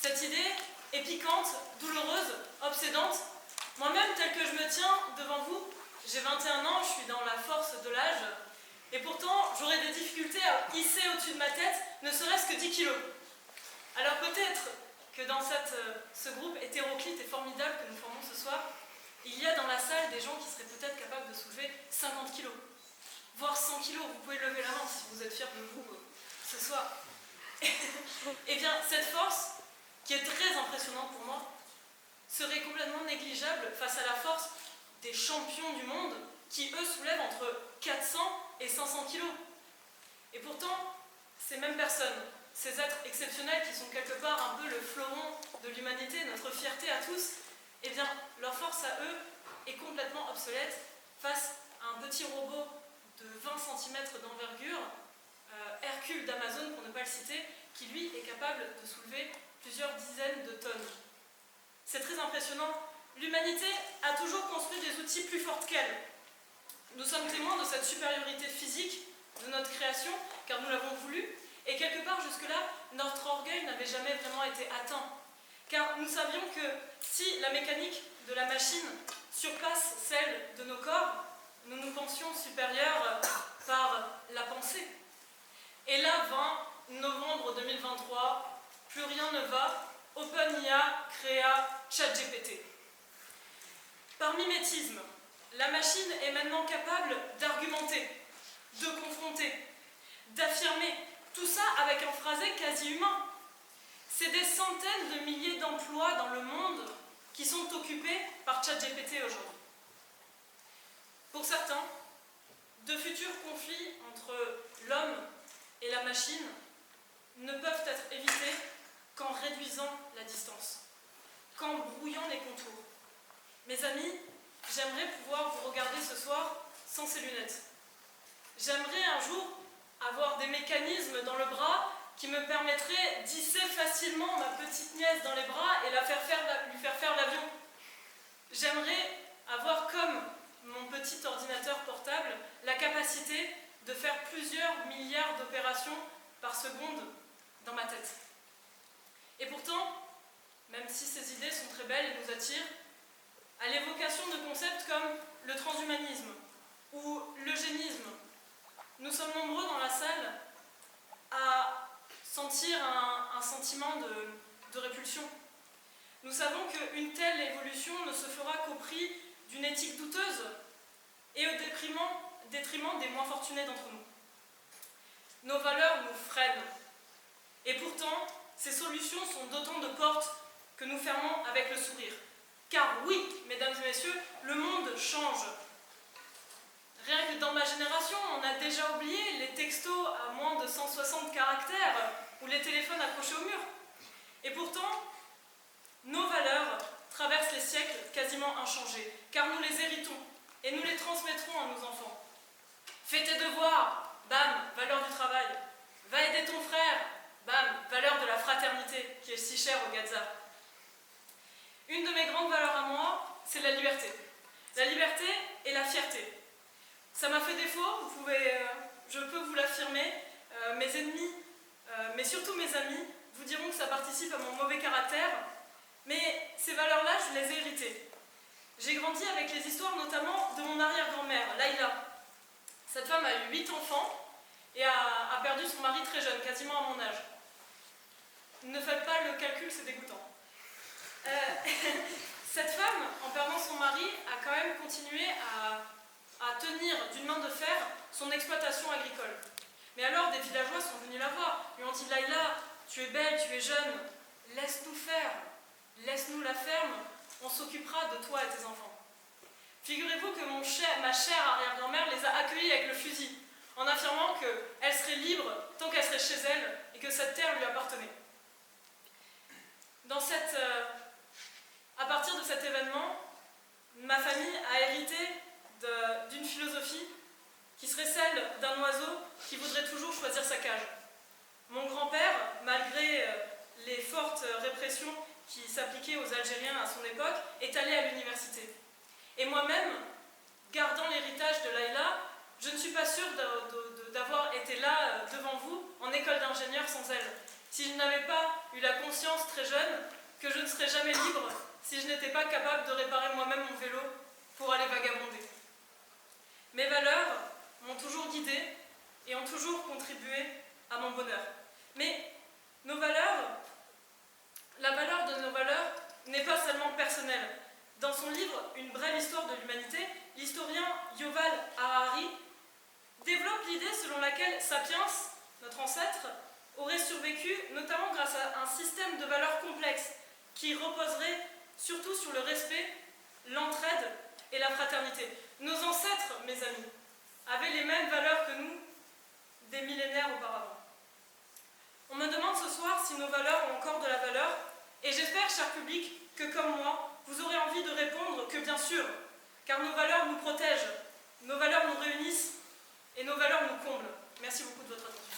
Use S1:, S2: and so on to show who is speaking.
S1: Cette idée est piquante, douloureuse, obsédante. Moi-même, tel que je me tiens devant vous, j'ai 21 ans, je suis dans la force de l'âge, et pourtant, j'aurais des difficultés à hisser au-dessus de ma tête, ne serait-ce que 10 kilos. Alors peut-être que dans ce groupe hétéroclite et formidable que nous formons ce soir, il y a dans la salle des gens qui seraient peut-être capables de soulever 50 kilos, voire 100 kilos. Vous pouvez lever la main si vous êtes fiers de vous ce soir. Eh bien, cette force, qui est très impressionnante pour moi, serait complètement négligeable face à la force des champions du monde qui, eux, soulèvent entre 400 et 500 kilos. Et pourtant, ces mêmes personnes, ces êtres exceptionnels qui sont quelque part un peu le fleuron de l'humanité, notre fierté à tous, eh bien, leur force à eux est complètement obsolète face à un petit robot de 20 cm d'envergure, Hercule d'Amazon pour ne pas le citer, qui lui est capable de soulever plusieurs dizaines de tonnes. C'est très impressionnant. L'humanité a toujours construit des outils plus forts qu'elle. Nous sommes témoins de cette supériorité physique de notre création, car nous l'avons voulu, et quelque part jusque-là, notre orgueil n'avait jamais vraiment été atteint. Car nous savions que si la mécanique de la machine surpasse celle de nos corps, nous nous pensions supérieurs par la pensée. Et là, 20 novembre 2023, plus rien ne va, OpenIA créa ChatGPT. Par mimétisme, la machine est maintenant capable d'argumenter, de confronter, d'affirmer, tout ça avec un phrasé quasi humain. C'est des centaines de milliers d'emplois dans le monde qui sont occupés par ChatGPT aujourd'hui. Pour certains, de futurs conflits entre l'homme et la machine ne peuvent être évités qu'en réduisant la distance, qu'en brouillant les contours. Mes amis, j'aimerais pouvoir vous regarder ce soir sans ces lunettes. J'aimerais un jour avoir des mécanismes dans le bras qui me permettraient d'hisser facilement ma petite nièce dans les bras et lui faire faire l'avion. J'aimerais avoir, comme mon petit ordinateur portable, la capacité de faire plusieurs milliards d'opérations par seconde dans ma tête. Et pourtant, même si ces idées sont très belles et nous attirent, à l'évocation de concepts comme le transhumanisme ou l'eugénisme, nous sommes nombreux dans la salle à sentir un sentiment de répulsion. Nous savons qu'une telle évolution ne se fera qu'au prix d'une éthique douteuse et au détriment des moins fortunés d'entre nous. Nos valeurs nous freinent. Et pourtant, ces solutions sont d'autant de portes que nous fermons avec le sourire. Car oui, mesdames et messieurs, le monde change. Rien que dans ma génération, on a déjà oublié les textos à moins de 160 caractères ou les téléphones accrochés au mur. Et pourtant, nos valeurs traversent les siècles quasiment inchangées, car nous les héritons et nous les transmettrons à nos enfants. Fais tes devoirs, bam, valeur du travail. Va aider ton frère, bam, valeur de la fraternité, qui est si chère au Gaza. Une de mes grandes valeurs à moi, c'est la liberté. La liberté et la fierté. Ça m'a fait défaut, je peux vous l'affirmer. Mes ennemis, mais surtout mes amis, vous diront que ça participe à mon mauvais caractère. Mais ces valeurs-là, je les ai héritées. J'ai grandi avec les histoires notamment de mon arrière-grand-mère, Laïla. Cette femme a eu 8 enfants et a perdu son mari très jeune, quasiment à mon âge. Ne faites pas le calcul, c'est dégoûtant. Cette femme, en perdant son mari, a quand même continué à tenir d'une main de fer son exploitation agricole. Mais alors, des villageois sont venus la voir, lui ont dit « Laïla, tu es belle, tu es jeune, laisse-nous faire, laisse-nous la ferme, on s'occupera de toi et tes enfants. » Figurez-vous que ma chère arrière-grand-mère les a accueillis avec le fusil, en affirmant qu'elle serait libre tant qu'elle serait chez elle et que cette terre lui appartenait. À partir de cet événement, ma famille a hérité d'une philosophie qui serait celle d'un oiseau qui voudrait toujours choisir sa cage. Mon grand-père, malgré les fortes répressions qui s'appliquaient aux Algériens à son époque, est allé à l'université. Et moi-même, gardant l'héritage de Laïla, je ne suis pas sûre d'avoir été là devant vous en école d'ingénieur sans elle. si je n'avais pas eu la conscience très jeune que je ne serais jamais libre si je n'étais pas capable de réparer moi-même mon vélo pour aller vagabonder. Mes valeurs m'ont toujours guidée et ont toujours contribué à mon bonheur. Mais nos valeurs, la valeur de nos valeurs n'est pas seulement personnelle. Dans son livre « Une brève histoire de l'humanité », l'historien Yuval Harari développe l'idée selon laquelle Sapiens, notre ancêtre, aurait survécu notamment grâce à un système de valeurs complexes qui reposerait surtout sur le respect, l'entraide et la fraternité. Nos ancêtres, mes amis, avaient les mêmes valeurs que nous des millénaires auparavant. On me demande ce soir si nos valeurs ont encore de la valeur, et j'espère, cher public, que comme moi, vous aurez envie de répondre que bien sûr, car nos valeurs nous protègent, nos valeurs nous réunissent et nos valeurs nous comblent. Merci beaucoup de votre attention.